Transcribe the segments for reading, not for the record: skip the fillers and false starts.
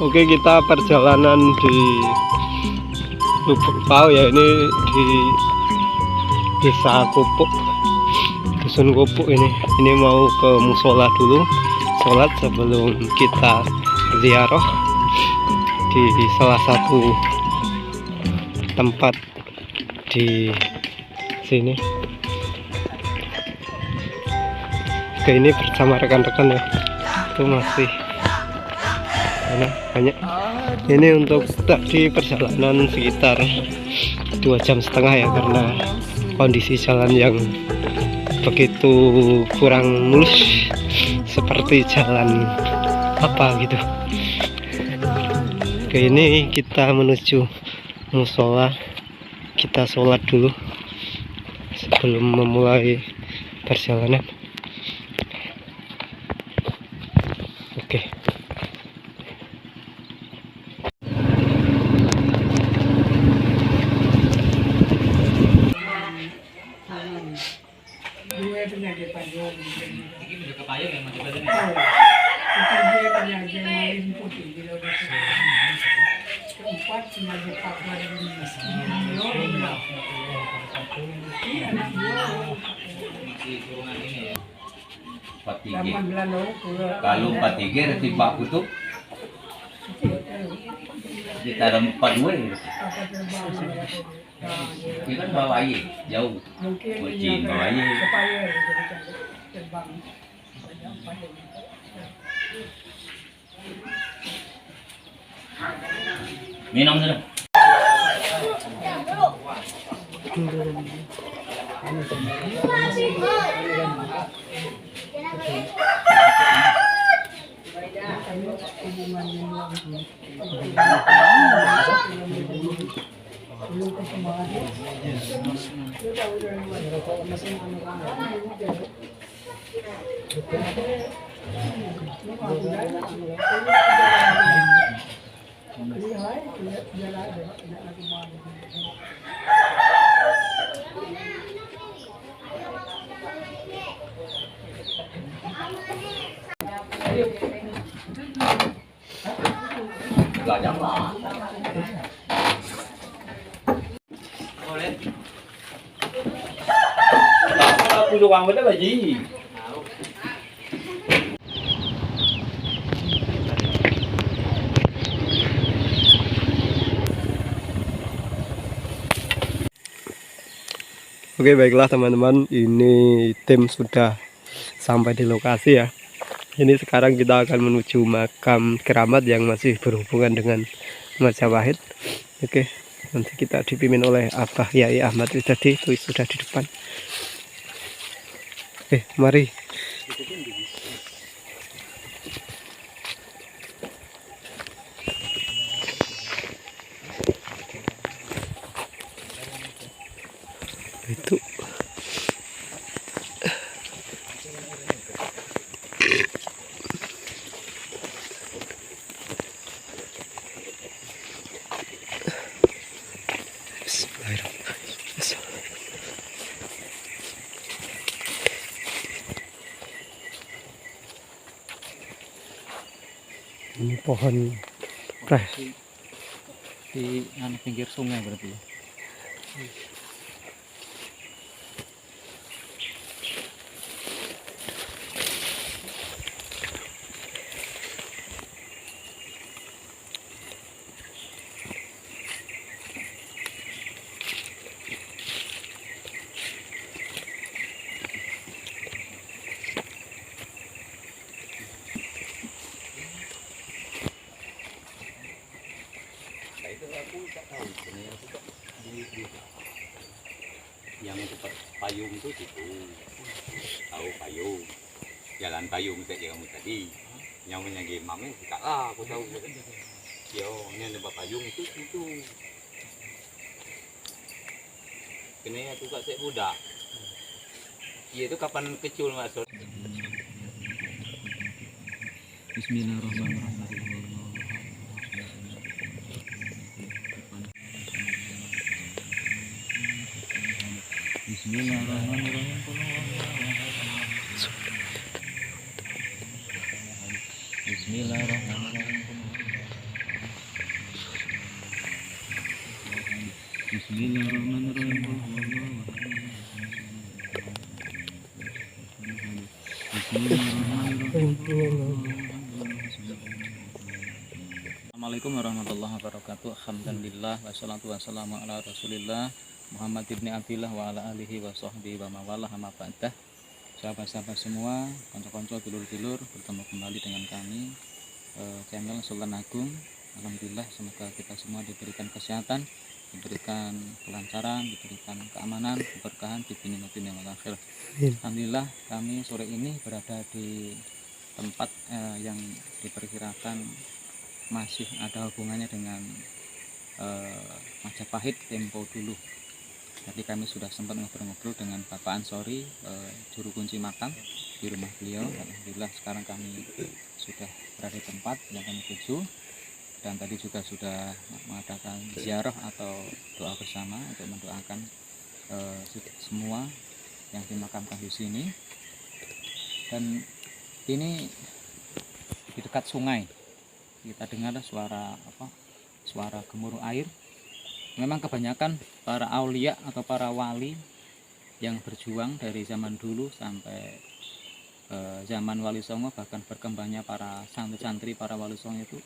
Oke, kita perjalanan di Lubuk Pau ya, ini di Desa Kupuk, Dusun Kupuk ini. Ini mau ke musola dulu, sholat sebelum kita ziarah di salah satu tempat di sini. Oke, ini bersama rekan-rekan ya. Itu masih banyak. Ini untuk tadi perjalanan sekitar 2,5 jam ya, karena kondisi jalan yang begitu kurang mulus, seperti jalan apa gitu. Oke, ini kita menuju musola. Kita sholat dulu sebelum memulai perjalanan. Oke. Kalau 43 tiba kutub ditaruh 42 itu kan bawa air jauh kucing bawa air minum dulu. Aku doang benda lagi. Oke, baiklah teman-teman, ini tim sudah sampai di lokasi ya. Ini sekarang kita akan menuju makam keramat yang masih berhubungan dengan Majapahit. Oke, nanti kita dipimpin oleh Abah Yai Ahmad Widadi, itu sudah di depan. Oke, mari. Itu ini pohon Di pinggir sungai berarti ya. Yang tempat payung itu situ, tahu payung, jalan payung saja kamu tadi, yang menyagi mami tidak lah, aku tahu. Yo, ini tempat payung itu. Kini aku kasih budak. Iya itu kapan kecil masuk. Bismillahirrahmanirrahim. Bismillahirrahmanirrahim. Bismillahirrahmanirrahim. Assalamualaikum warahmatullahi wabarakatuh. Alhamdulillah wassalatu wassalamu ala Rasulillah Muhammad ibni Abdillah wa ala alihi wa sahbihi wa mawalah amma ba'dah. Sahabat-sahabat semua, konco-konco, dulur-dulur, bertemu kembali dengan kami channel Sultan Agung. Alhamdulillah, semoga kita semua diberikan kesehatan, diberikan kelancaran, diberikan keamanan, keberkahan di dunia maupun yang akhir. Alhamdulillah, kami sore ini berada di tempat yang diperkirakan masih ada hubungannya dengan Majapahit tempo dulu. Tadi kami sudah sempat ngobrol-ngobrol dengan Bapak Ansori, juru kunci makam di rumah beliau. Alhamdulillah sekarang kami sudah berada di tempat yang kami tuju, dan tadi juga sudah mengadakan ziarah atau doa bersama untuk mendoakan semua yang dimakamkan di sini. Dan ini di dekat sungai. Kita dengar suara gemuruh air. Memang kebanyakan para aulia atau para wali yang berjuang dari zaman dulu sampai zaman Wali Songo, bahkan berkembangnya para santri-santri para Wali Songo itu,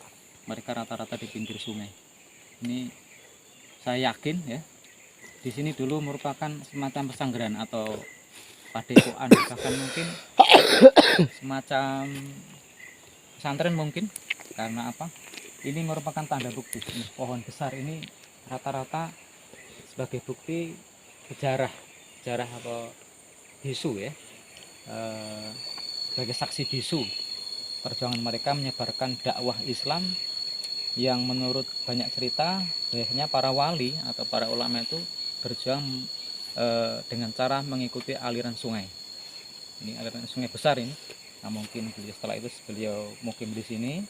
mereka rata-rata di pinggir sungai. Ini saya yakin ya, di sini dulu merupakan semacam pesanggeran atau padepokan, bahkan mungkin semacam pesantren mungkin. Karena apa? Ini merupakan tanda bukti. Pohon besar ini rata-rata sebagai bukti sejarah atau bisu ya, sebagai saksi bisu perjuangan mereka menyebarkan dakwah Islam yang menurut banyak cerita biasanya para wali atau para ulama itu berjuang dengan cara mengikuti aliran sungai. Ini aliran sungai besar ini. Nah, mungkin setelah itu beliau mukim di sini,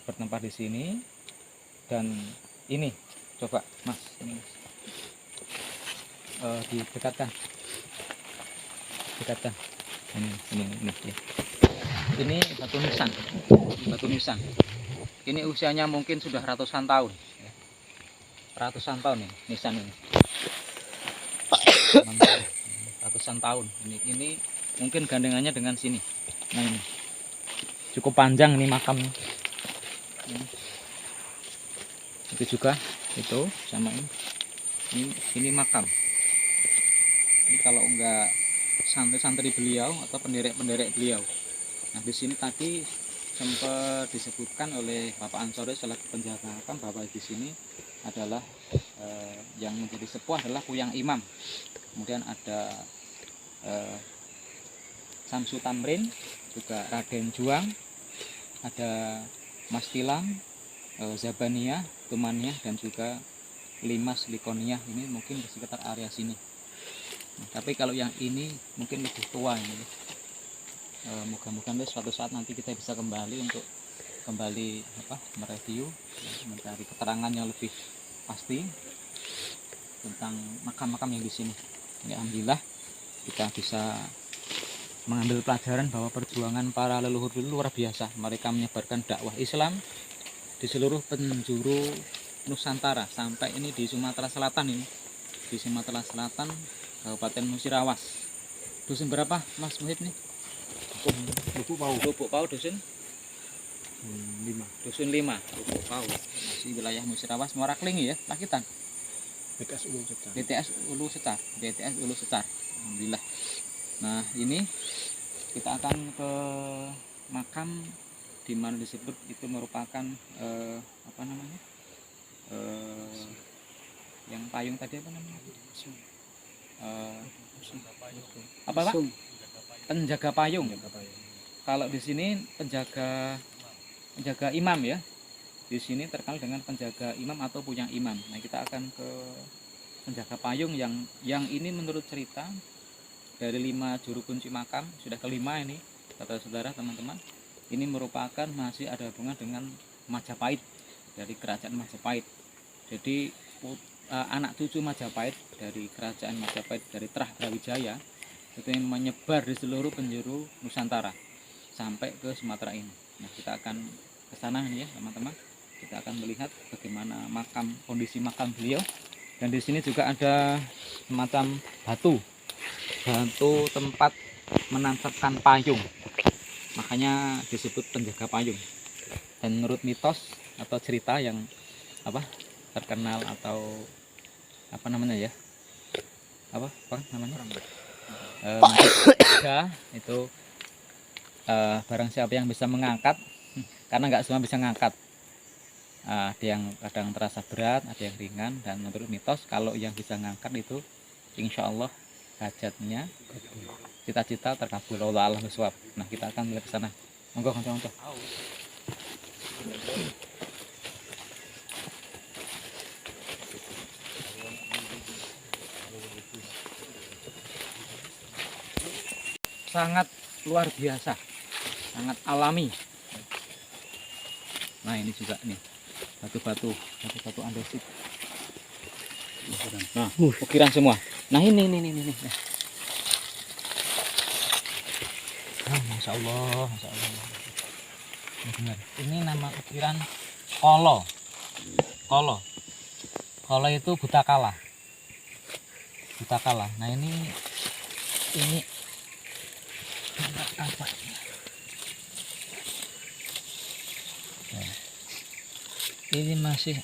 bertempat di sini. Dan ini coba Mas, ini didekatkan ini ya. Ini batu nisan. Ini usianya mungkin sudah ratusan tahun ya. Ratusan tahun ini nisan ini. Ratusan tahun ini mungkin gandengannya dengan sini. Nah, ini cukup panjang ini makamnya. Itu juga itu sama ini makam. Ini kalau enggak santri-santri beliau atau penderek-penderek beliau. Nah, di sini tadi sempat disebutkan oleh Bapak Ansori selaku penjaga makam bahwa di sini adalah yang menjadi sepuh adalah Kuyang Imam. Kemudian ada Samsu Tamrin, juga Raden Juang, ada Mas Tilang, Zabaniyah, Tumaniyah, dan juga Limas Likoniyah. Ini mungkin di sekitar area sini. Nah, tapi kalau yang ini mungkin lebih tua ini. Moga-moga suatu saat nanti kita bisa kembali untuk mereview, mencari keterangan yang lebih pasti tentang makam-makam yang di sini. Ya, alhamdulillah kita bisa mengambil pelajaran bahwa perjuangan para leluhur dulu luar biasa. Mereka menyebarkan dakwah Islam di seluruh penjuru Nusantara, sampai ini di Sumatera Selatan ini. Di Sumatera Selatan, Kabupaten Musirawas. Dusun berapa Mas Muhid nih? Lubuk Pau dusun 5. Dusun 5, Lubuk Pau. Masih wilayah Musirawas, Muara Klingi ya, Pakitan. BTS Ulu Secar. Alhamdulillah. Nah, ini kita akan ke makam di mana disebut itu merupakan yang payung tadi apa namanya? Apa Pak? Penjaga payung. Kalau di sini penjaga imam ya. Di sini terkenal dengan penjaga imam atau Kuyang Imam. Nah, kita akan ke penjaga payung yang ini menurut cerita dari 5 juru kunci makam, sudah kelima ini, kata saudara teman-teman. Ini merupakan masih ada hubungan dengan Majapahit, dari kerajaan Majapahit. Jadi anak cucu Majapahit dari kerajaan Majapahit, dari Trah Brawijaya, itu yang menyebar di seluruh penjuru Nusantara sampai ke Sumatera ini. Nah, kita akan ke sana nih ya teman-teman. Kita akan melihat bagaimana kondisi makam beliau Dan di sini juga ada semacam batu tempat menancapkan payung, makanya disebut penjaga payung. Dan menurut mitos atau cerita yang terkenal atau apa namanya ya, apa namanya, itu barang siapa yang bisa mengangkat, karena nggak semua bisa ngangkat, ada yang kadang terasa berat, ada yang ringan, dan menurut mitos kalau yang bisa ngangkat itu insya Allah hajatnya, cita-cita terkabul. Allah bisawab. Nah, kita akan melihat ke sana. Monggo kanca-kanca. Sangat luar biasa, sangat alami. Nah, ini juga nih batu-batu andesit. Nah, ukiran semua. Nah, ini. Nah, Masya Allah. Ini benar. Ini nama ukiran kolo. Kolo itu buta kala. Nah, ini apa? Nah, ini masih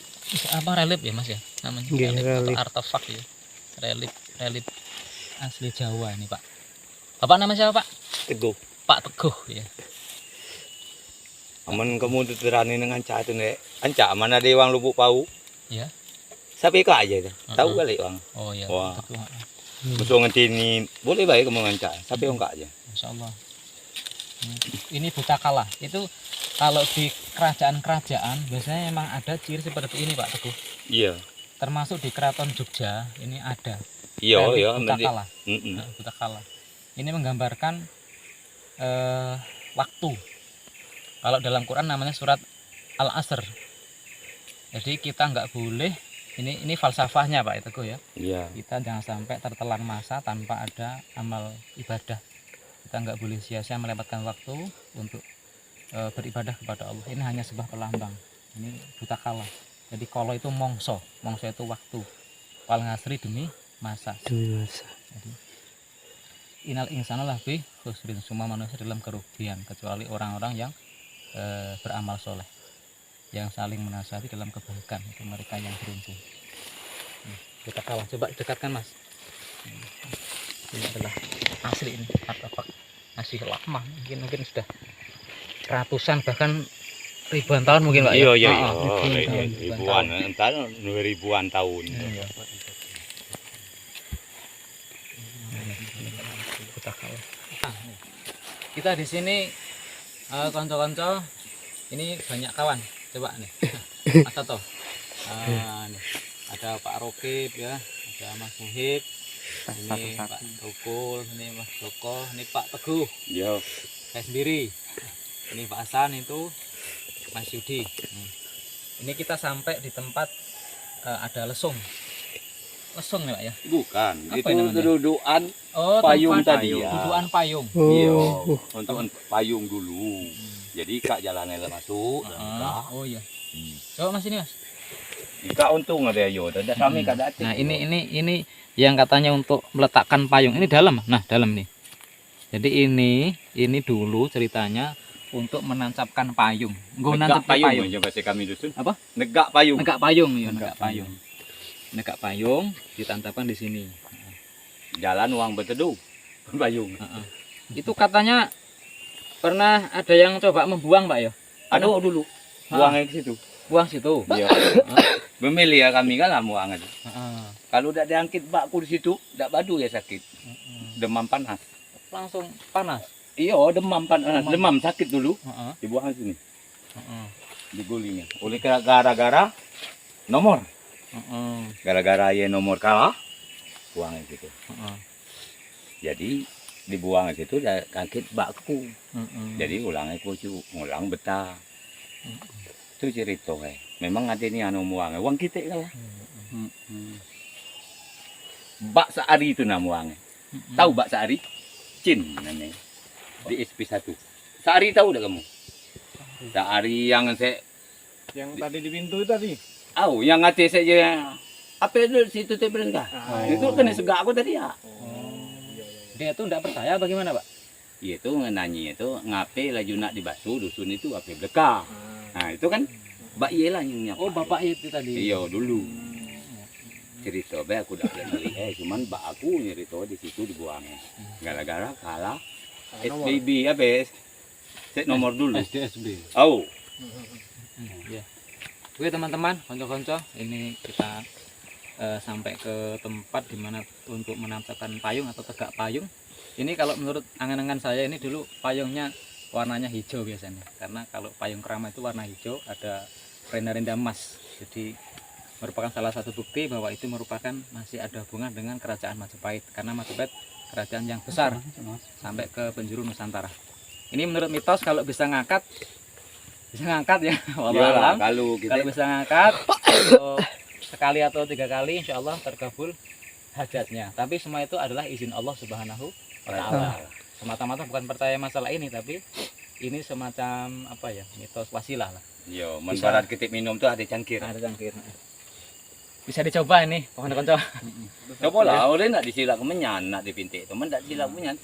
apa, relief ya Mas ya namanya? Iya, Relief atau artefak ya. Relief asli Jawa ini, Pak. Bapak nama siapa, Pak? Teguh. Pak Teguh ya. Aman kamu terani dengan cah itu nek. Anca mana ada wang Lubuk Pau? Iya. Sapi kak aja itu. Tahu kali wang. Oh iya. Wah. Teguh. Musuh ngerti ini boleh baik kamu ngancak. Sapi kak aja. Masya Allah. Ini buta kala. Itu kalau di kerajaan-kerajaan biasanya memang ada ciri seperti ini, Pak Teguh. Iya. Termasuk di Keraton Jogja ini ada. Iya, iya. Buta kala. Mm-mm. Nah, buta kala. Ini menggambarkan waktu. Kalau dalam Quran namanya surat Al-Asr. Jadi kita nggak boleh, ini falsafahnya Pak Teguh ya. Iya. Kita jangan sampai tertelan masa tanpa ada amal ibadah. Kita nggak boleh sia-sia melewatkan waktu untuk beribadah kepada Allah. Ini hanya sebuah pelambang. Ini buta kala. Jadi kalau itu mongso itu waktu. Wal ngasri demi masa. Jadi inal insana lafi khusrin, semua manusia dalam kerugian kecuali orang-orang yang beramal soleh, yang saling menasihati dalam kebaikan, itu mereka yang beruntung. Kita kalah, coba dekatkan Mas. Ini adalah asli, ini artefak masih lama, mungkin sudah ratusan bahkan ribuan tahun mungkin Pak. Iya, ya? iya, Ribuan tahun. entar ribuan tahun. Iya. Kita di sini konco-konco ini banyak kawan, coba nih Mas Toto, nih ada Pak Rokib ya, ada Mas Muhib, ini Pak Tukul, ini Mas Joko, ini Pak Teguh, Iya. saya sendiri, ini Pak Hasan, itu Mas Yudi. Ini kita sampai di tempat ada lesung nih Pak ya. Bukan, Apa itu namanya? dudukan Oh, payung tempat tadi ya. dudukan payung. Iya, untuk payung dulu. Jadi kak jalannya masuk. Oh iya. Coba Mas ini Mas. Kak untung ada yo, ada kami kak datang. Nah, ini yang katanya untuk meletakkan payung. Ini dalam. Nah, dalam nih. Jadi ini dulu ceritanya untuk menancapkan payung. Nggo nancap payung. Ya bahasa kami dusun. Apa? Negak payung. Negak payung ya, negak payung. Negak payung ditancapkan di sini. Jalan uang berteduh. Payung. Itu katanya pernah ada yang coba membuang, Pak ya? Aduh dulu. Buangnya ke situ. Buang situ. Iya. Memilih ya kami kan lah buang aja. Kalau udah diangkit bakku di situ, tidak badu ya sakit. Demam panas. Langsung panas. Iya, demam panas. Demam sakit dulu. Dibuang ke sini. Digulingnya. Oleh gara-gara nomor. Gara-gara ya nomor kalah, buangnya situ. Jadi dibuang ke situ, kaget bakku. Jadi ulangnya kucu, ulang betah. Itu cerita memang ada ini anu muangnya, uang kita lah. Bak Saari itu nama uangnya. Tahu Bak Saari? Cin namanya. Di SP1. Saari tahu dah kamu? Saari yang saya Yang tadi di pintu tadi. yang ngati saja apa itu situ teh berengkah. Itu kena segak aku tadi ya. Dia tuh enggak percaya bagaimana, Pak? Iya itu nanya itu ngape laju nak dibasuh dusun itu apa beleka. Nah itu kan Mbak Ye lah yang nyapa. Oh, Bapak itu tadi. Iya dulu. Cerita be aku udah lihat cuman mbak aku nyerita di situ dibuang. Gara-gara kalah SBB apa? Set nomor dulu. SDSB. Oh. Ya. Oke teman-teman, konco-konco, ini kita sampai ke tempat dimana untuk menampakkan payung atau tegak payung. Ini kalau menurut angan-angan saya ini dulu payungnya warnanya hijau biasanya, karena kalau payung kerama itu warna hijau, ada renda-renda emas. Jadi merupakan salah satu bukti bahwa itu merupakan masih ada hubungan dengan kerajaan Majapahit, karena Majapahit kerajaan yang besar sampai ke penjuru Nusantara. Ini menurut mitos kalau bisa ngangkat ya, wallahu alam. Kalau kita Bisa ngangkat sekali atau 3 kali, insya Allah terkabul hajatnya. Tapi semua itu adalah izin Allah Subhanahu wa Ta'ala. Semata-mata bukan percaya masalah ini, tapi ini semacam apa ya, mitos wasilah lah. yo menbarat kita minum tuh ada cangkir. Ada cangkir. Bisa dicoba ini, pohon konco. Coba lah, oleh nak disilak menyan, nak dipintik teman nak silak menyan.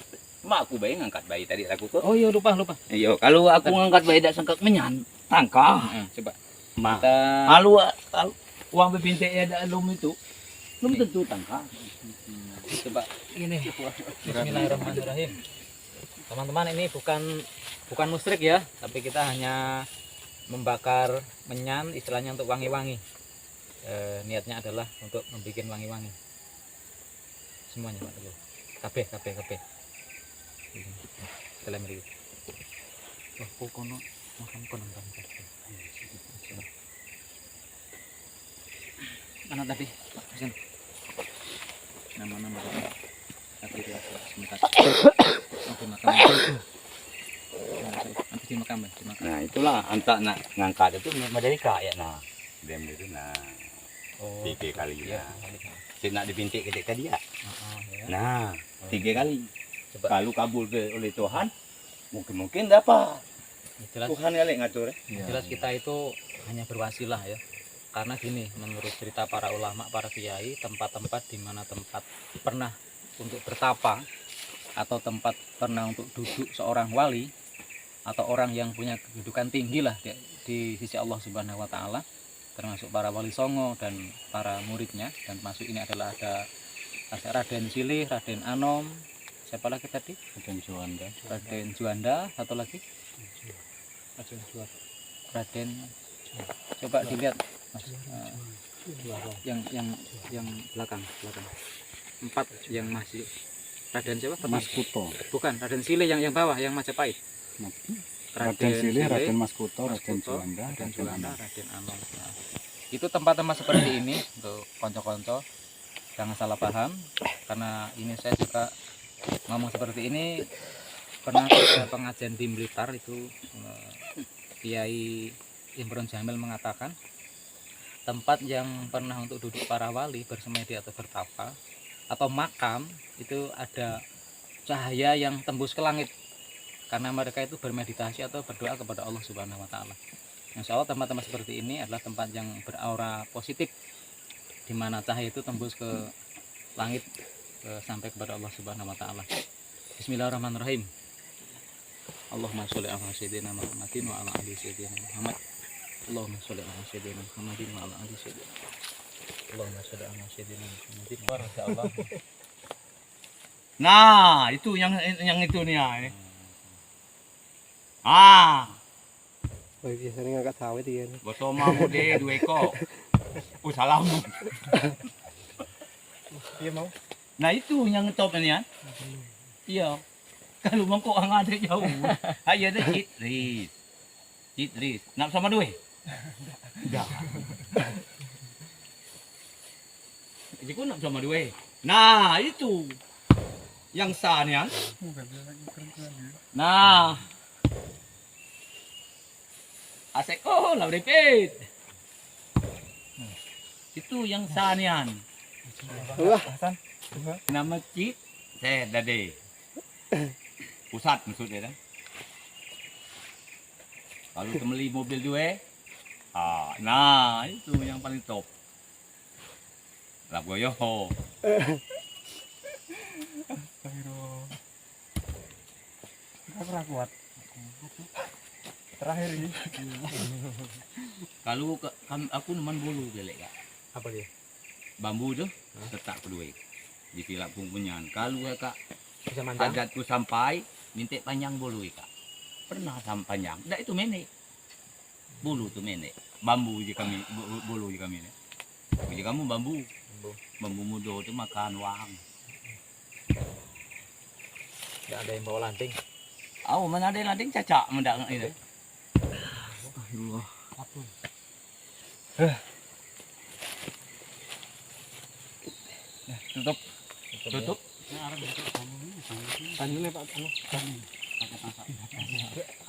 Mak aku bayi ngangkat bayi tadi aku kok. Oh iya, lupa. Iya, kalau aku ngangkat bayi dak sengkak menyan, tangkah. Coba. Mak. Kita Kalau uang bepintik ya ada lum itu, belum tentu tangkah. coba ini. Bismillahirrahmanirrahim. Teman-teman, ini bukan musyrik ya, tapi kita hanya membakar menyan, istilahnya untuk wangi-wangi. Niatnya adalah untuk membuat wangi-wangi. Semuanya Pak dulu. Kabeh. Dalam ini. Oh, kono makan kono. Mana tadi? Pak, sini. Nama-nama tadi dia sebentar. Nanti dimakan. Nah, itulah antak nak ngangkat itu dari kaya nah. Dem itu nah. Oh, 3 kali iya. ya. Saya nak dipintik ketika dia. Ya. Nah, 3 kali. Coba. Kalau kabul oleh Tuhan, mungkin dapat. Jelas, Tuhan kali ngatur. jelas kita itu hanya berwasilah ya. Karena gini, menurut cerita para ulama, para kiai, tempat-tempat di mana tempat pernah untuk bertapa atau tempat pernah untuk duduk seorang wali atau orang yang punya kedudukan tinggi lah di sisi Allah Subhanahu wa Ta'ala, termasuk para wali songo dan para muridnya, dan masuk ini adalah ada Raden Silih, Raden Anom, siapa lagi tadi? Raden Juanda, satu lagi Raden, coba dilihat Mas, yang belakang 4 yang masih Raden siapa? Mas Kuto. Bukan, Raden Silih yang bawah, yang Majapahit. Raden Silih, Raden Mas Kuto, Mas Raden Kuto, Juanda, Raden Raden Juanda, Anom. Raden Anom. Nah, itu tempat-tempat seperti ini untuk konco-konco jangan salah paham, karena ini saya juga ngomong seperti ini pernah ada pengajian di Blitar itu, Kiai Imron Jamil mengatakan tempat yang pernah untuk duduk para wali bersemedi atau bertapa atau makam itu ada cahaya yang tembus ke langit, karena mereka itu bermeditasi atau berdoa kepada Allah Subhanahu wa Ta'ala. Insya Allah tempat-tempat seperti ini adalah tempat yang beraura positif, di mana cahaya itu tembus ke langit sampai kepada Allah Subhanahu wa Ta'ala. Bismillahirrahmanirrahim. Allahumma sholli ala sayyidina Muhammadin wa ala ali sayyidina Muhammad. Allahumma sholli ala sayyidina Muhammadin wa ala ali sayyidina. Allahumma sholli ala sayyidina Muhammadin wa ala Allah. Nah, itu yang itu nih ya. Ah, Oh, biasanya ngangkat sawit dia. bersama mude 2 ekor. Oh, salam. Dia mau. Nah, itu yang top ini ya. Iya. Kalau mangkok ang ada jauh. Ayo ada Citris. Nak sama 2? Enggak. Jadi kau nak sama 2. Nah, itu. Yang sah nih. Nah. Asek lah repeat. Itu yang sah nih. Wah, Nama Cit. Saya Dade. Pusat maksudnya kan. Kalau kembali mobil 2, nah itu yang paling top. Laboyo. Aku ora kuat. Terakhir ini. Kalau aku neman bulu gelek kak. Apa dia? Bambu tuh tetap kedua. Di pilak pungpunyan. Kalau kak Bisa manjang. adatku sampai minta panjang bulu kak. Pernah sampai panjang. Dah itu menek. Bulu tuh menek. Bambu je kami bulu je kami. Jadi kamu bambu. Bambu mudo tuh makan wang. Tidak ada yang bawa lanting. Oh, mana ada lading cacak mendak ini. Allah. Tutup. Tutup. Tanjune Pak anu.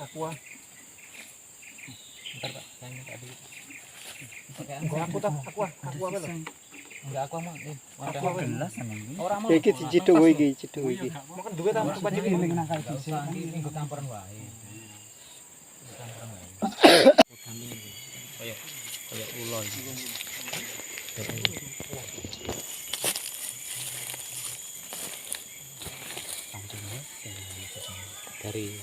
Aku ah. Bentar Pak, saya minta dulu. Aku apa lho? Enggak aku mah. Wadah Aku apa? gelas ini. Orang mau. Iki ciduk iki, ciduk iki. Makan duwe ta tempat iki ning nang kaki. Ini gue campuran wae. Campuran wae. Kayak ulon. Dari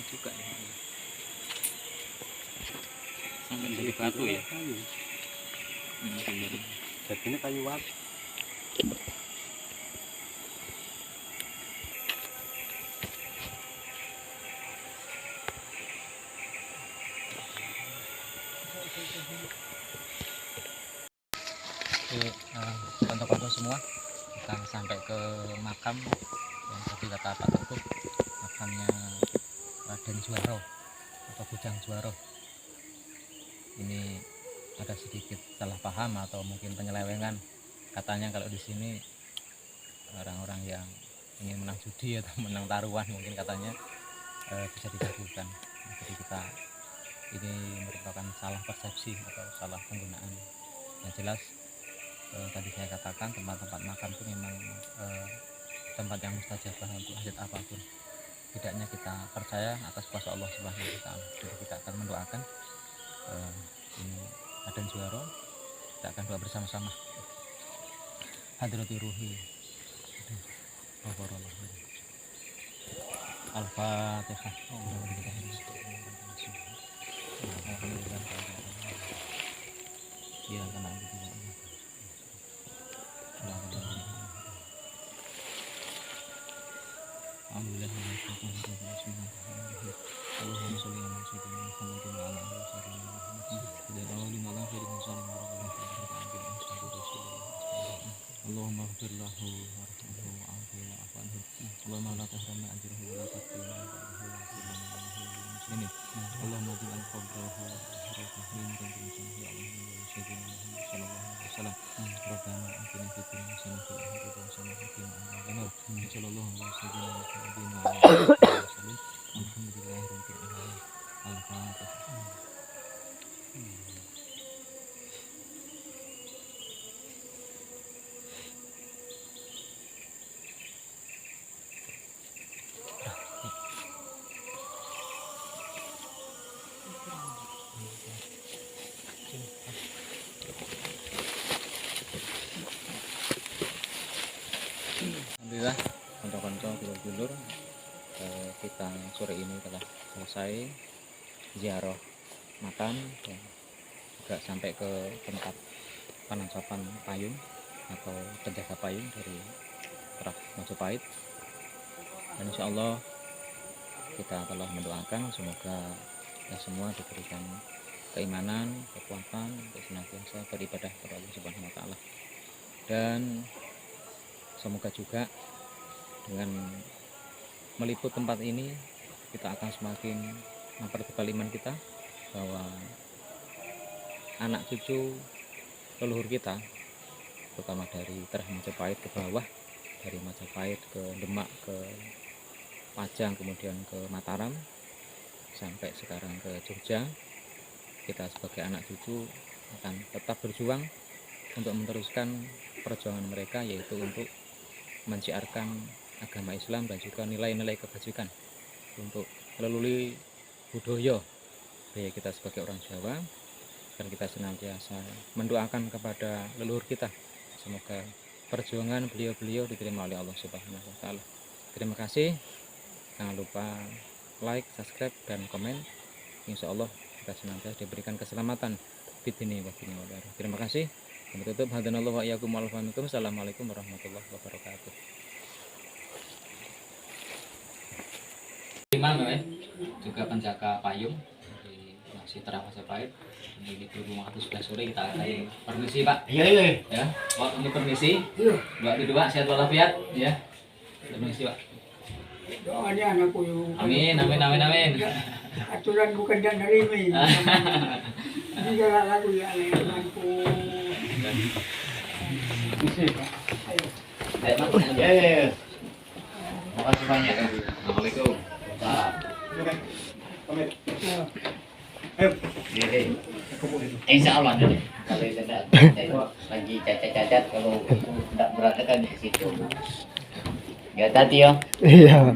juga ya. Sampai dari batu ya. Jadi ini kayu wat. Contoh-contoh semua kita sampai ke makam yang tadi kata Pak Teguh, makamnya Raden Juaro atau Bujang Juaro. Ini ada sedikit salah paham atau mungkin penyelewengan, katanya kalau di sini orang-orang yang ingin menang judi atau menang taruhan mungkin katanya bisa dijatuhkan. Jadi kita ini merupakan salah persepsi atau salah penggunaan. Yang jelas tadi saya katakan tempat-tempat makam itu memang tempat yang mustajabah untuk hajat apapun. Tidaknya kita percaya atas kuasa Allah Subhanahu wa taala. Jadi kita akan mendoakan ini Raden Juaro, kita akan doa bersama-sama. Hadrati ruhi. Al-Fatihah. Ya, karena itu alhamdulillah. Allahumma sholli ala sayyidina Muhammadin wa ala alihi Allahumma ighfir lahu warhamhu wa'afihi wa'fu anhu. Allahumma la tahrimna ajrahu wa la taftina muslimin. Allahumma ja'al qabrahu rahmin dan ya Allah sayyidina Muhammad sallallahu alaihi wasallam. Rabbana atina fid dunya hasanah wa fil akhirati hasanah wa qina adzabannar. Sallallahu alaihi wasallam wa sallam. Alhamdulillahirabbil alamin. Al-Fatihah. Alhamdulillah, konco-konco dulur-dulur, kita sore ini telah selesai ziarah makam dan juga sampai ke tempat penangkapan payung atau penjaga payung dari Trah Majapahit. Dan insya Allah kita telah mendoakan semoga kita semua diberikan keimanan, kekuatan untuk senantiasa beribadah kepada Allah Subhanahu wa taala. Dan semoga juga dengan meliput tempat ini kita akan semakin mempertebal iman kita bahwa anak cucu leluhur kita, terutama dari Trah Majapahit ke bawah, dari Majapahit ke Demak, ke Pajang, kemudian ke Mataram, sampai sekarang ke Jogja. Kita sebagai anak cucu akan tetap berjuang untuk meneruskan perjuangan mereka, yaitu untuk menciarkan agama Islam dan juga nilai-nilai kebajikan untuk leluhur budaya budaya kita sebagai orang Jawa. Dan kita senantiasa mendoakan kepada leluhur kita, semoga perjuangan beliau-beliau diterima oleh Allah Subhanahu wa Ta'ala. Terima kasih. Jangan lupa like, subscribe, dan komen. Insya Allah kita senantiasa diberikan keselamatan di sini wa dunya wal akhirah. Terima kasih. Kami tutup. Hadanallahu wa iyyakum wa alaikum. Assalamualaikum warahmatullahi wabarakatuh. Imam juga penjaga payung di masih terang Majapahit. Ini rumah waktu sudah sore, kita akan permisi Pak. Iya. Ya, waktu permisi. Waktu dua sehat walafiat. Ya, permisi Pak. Doanya anakku yung... Amin, amin, amin, amin. Aturan bukan dan narimi. Hindi ka lalago yan. Anakku. Makasih banyak. Assalamualaikum. Insya Allah nih. Kalau tidak lagi cacat-cacat, kalau tidak berat kan di situ. Ya tadi ya. Iya.